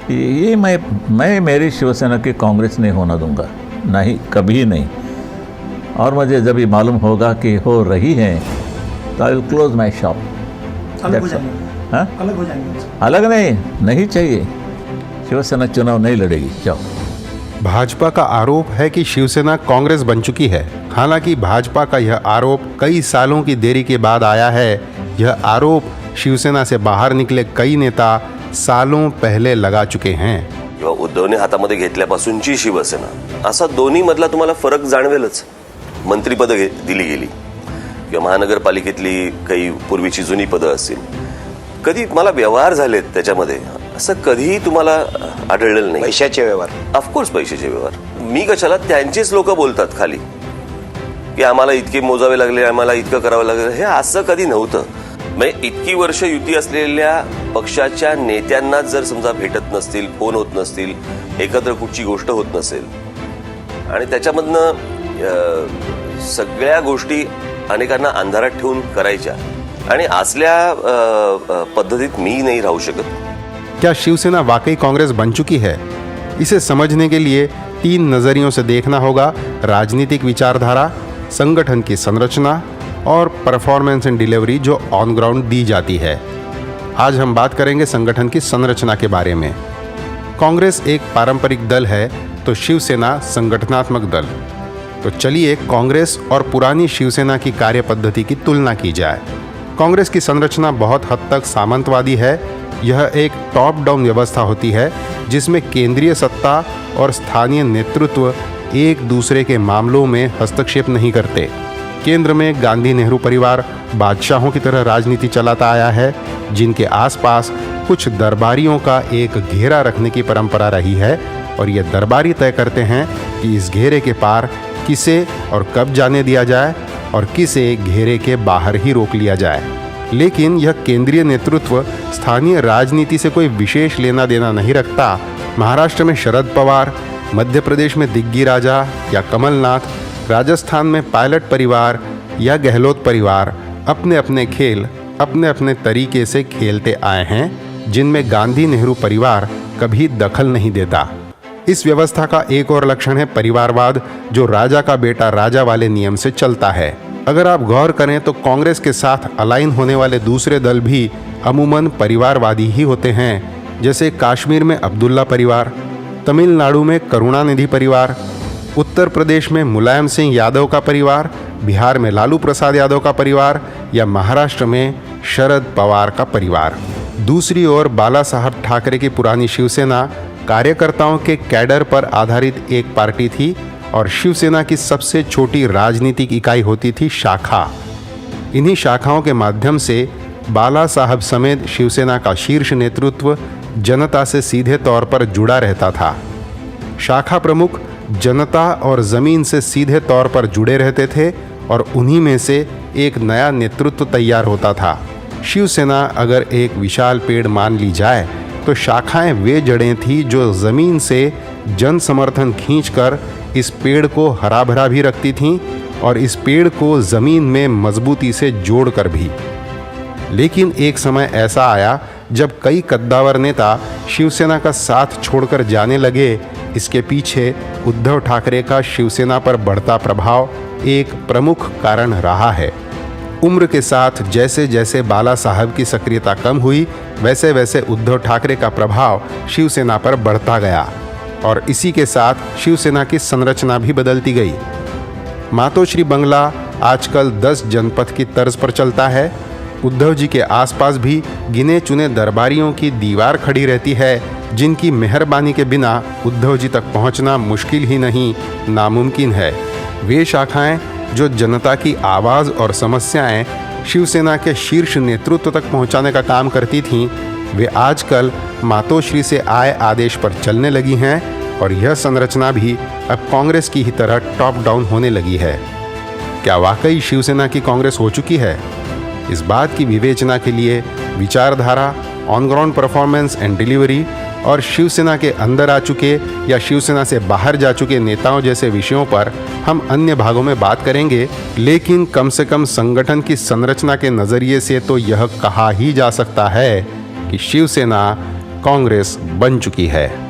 ये मैं मेरी शिवसेना की कांग्रेस नहीं होना दूंगा, नहीं, कभी नहीं। और मुझे जब ये मालूम होगा कि हो रही है तो I will close my shop. अलग हो जाएंगे। हाँ, अलग हो जाएंगे। अलग नहीं चाहिए। शिवसेना चुनाव नहीं लड़ेगी। जाओ। भाजपा का आरोप है कि शिवसेना कांग्रेस बन चुकी है। हालांकि भाजपा का यह आरोप कई सालों की देरी के बाद आया है। यह आरोप शिवसेना से बाहर निकले कई नेता सालों पहले लगा चुके हैं। किंवा उद्धवने हातामध्ये घेतल्यापासूनची शिवसेना, असा दोन्ही मधला तुम्हाला फरक जाणवेलच। मंत्रीपद दिली गेली किंवा महानगरपालिकेतली काही पूर्वीची जुनी पदं असतील, कधी मला व्यवहार झालेत त्याच्यामध्ये असं कधीही तुम्हाला आढळलेलं नाही। पैशाचे व्यवहार, ऑफकोर्स पैशाचे व्यवहार। मी कशाला, त्यांचेच लोक बोलतात खाली की आम्हाला इतके मोजावे लागले, आम्हाला इतकं करावं लागलं। हे असं कधी नव्हतं। म्हणजे इतकी वर्ष युती असलेल्या पक्षाच्या नेत्यांना जर समजा भेटत नसतील, फोन होत नसतील, एकत्र कुठची गोष्ट होत नसेल आणि त्याच्यामधनं सगळ्या गोष्टी अनेकांना अंधारात ठेवून करायच्या आणि असल्या पद्धतीत मी नहीं राहू शकत। क्या शिवसेना वाकई कांग्रेस बन चुकी है? इसे समझने के लिए 3 नजरियों से देखना होगा: राजनीतिक विचारधारा, संगठन की संरचना और परफॉर्मेंस एंड डिलीवरी जो ऑन ग्राउंड दी जाती है। आज हम बात करेंगे संगठन की संरचना के बारे में। कांग्रेस एक पारंपरिक दल है तो शिवसेना संगठनात्मक दल। तो चलिए कांग्रेस और पुरानी शिवसेना की कार्य पद्धति की तुलना की जाए। कांग्रेस की संरचना बहुत हद तक सामंतवादी है। यह एक टॉप डाउन व्यवस्था होती है जिसमें केंद्रीय सत्ता और स्थानीय नेतृत्व एक दूसरे के मामलों में हस्तक्षेप नहीं करते। केंद्र में गांधी नेहरू परिवार बादशाहों की तरह राजनीति चलाता आया है, जिनके आसपास कुछ दरबारियों का एक घेरा रखने की परंपरा रही है और ये दरबारी तय करते हैं कि इस घेरे के पार किसे और कब जाने दिया जाए और किसे घेरे के बाहर ही रोक लिया जाए। लेकिन यह केंद्रीय नेतृत्व स्थानीय राजनीति से कोई विशेष लेना देना नहीं रखता। महाराष्ट्र में शरद पवार, मध्य प्रदेश में दिग्गी राजा या कमलनाथ, राजस्थान में पायलट परिवार या गहलोत परिवार अपने अपने खेल अपने अपने तरीके से खेलते आए हैं, जिनमें गांधी नेहरू परिवार कभी दखल नहीं देता। इस व्यवस्था का एक और लक्षण है परिवारवाद, जो राजा का बेटा राजा वाले नियम से चलता है। अगर आप गौर करें तो कांग्रेस के साथ अलाइन होने वाले दूसरे दल भी अमूमन परिवारवादी ही होते हैं, जैसे कश्मीर में अब्दुल्ला परिवार, तमिलनाडु में करुणानिधि परिवार, उत्तर प्रदेश में मुलायम सिंह यादव का परिवार, बिहार में लालू प्रसाद यादव का परिवार या महाराष्ट्र में शरद पवार का परिवार। दूसरी ओर बाला साहब ठाकरे की पुरानी शिवसेना कार्यकर्ताओं के कैडर पर आधारित एक पार्टी थी और शिवसेना की सबसे छोटी राजनीतिक इकाई होती थी शाखा। इन्हीं शाखाओं के माध्यम से बाला साहब समेत शिवसेना का शीर्ष नेतृत्व जनता से सीधे तौर पर जुड़ा रहता था। शाखा प्रमुख जनता और ज़मीन से सीधे तौर पर जुड़े रहते थे और उन्हीं में से एक नया नेतृत्व तैयार होता था। शिवसेना अगर एक विशाल पेड़ मान ली जाए तो शाखाएं वे जड़ें थी जो ज़मीन से जन समर्थन खींचकर इस पेड़ को हरा भरा भी रखती थीं और इस पेड़ को ज़मीन में मजबूती से जोड़कर भी। लेकिन एक समय ऐसा आया जब कई कद्दावर नेता शिवसेना का साथ छोड़कर जाने लगे। इसके पीछे उद्धव ठाकरे का शिवसेना पर बढ़ता प्रभाव एक प्रमुख कारण रहा है। उम्र के साथ जैसे जैसे बाला साहब की सक्रियता कम हुई, वैसे वैसे उद्धव ठाकरे का प्रभाव शिवसेना पर बढ़ता गया और इसी के साथ शिवसेना की संरचना भी बदलती गई। मातोश्री बंगला आजकल 10 जनपद की तर्ज पर चलता है। उद्धव जी के आसपास भी गिने चुने दरबारियों की दीवार खड़ी रहती है, जिनकी मेहरबानी के बिना उद्धव जी तक पहुंचना मुश्किल ही नहीं, नामुमकिन है। वे शाखाएं जो जनता की आवाज़ और समस्याएं शिवसेना के शीर्ष नेतृत्व तक पहुंचाने का काम करती थीं, वे आजकल मातोश्री से आए आदेश पर चलने लगी हैं और यह संरचना भी अब कांग्रेस की ही तरह टॉप डाउन होने लगी है। क्या वाकई शिवसेना की कांग्रेस हो चुकी है? इस बात की विवेचना के लिए विचारधारा, on ground performance and delivery और शिवसेना के अंदर आ चुके या शिवसेना से बाहर जा चुके नेताओं जैसे विषयों पर हम अन्य भागों में बात करेंगे। लेकिन कम से कम संगठन की संरचना के नज़रिए से तो यह कहा ही जा सकता है कि शिवसेना कांग्रेस बन चुकी है।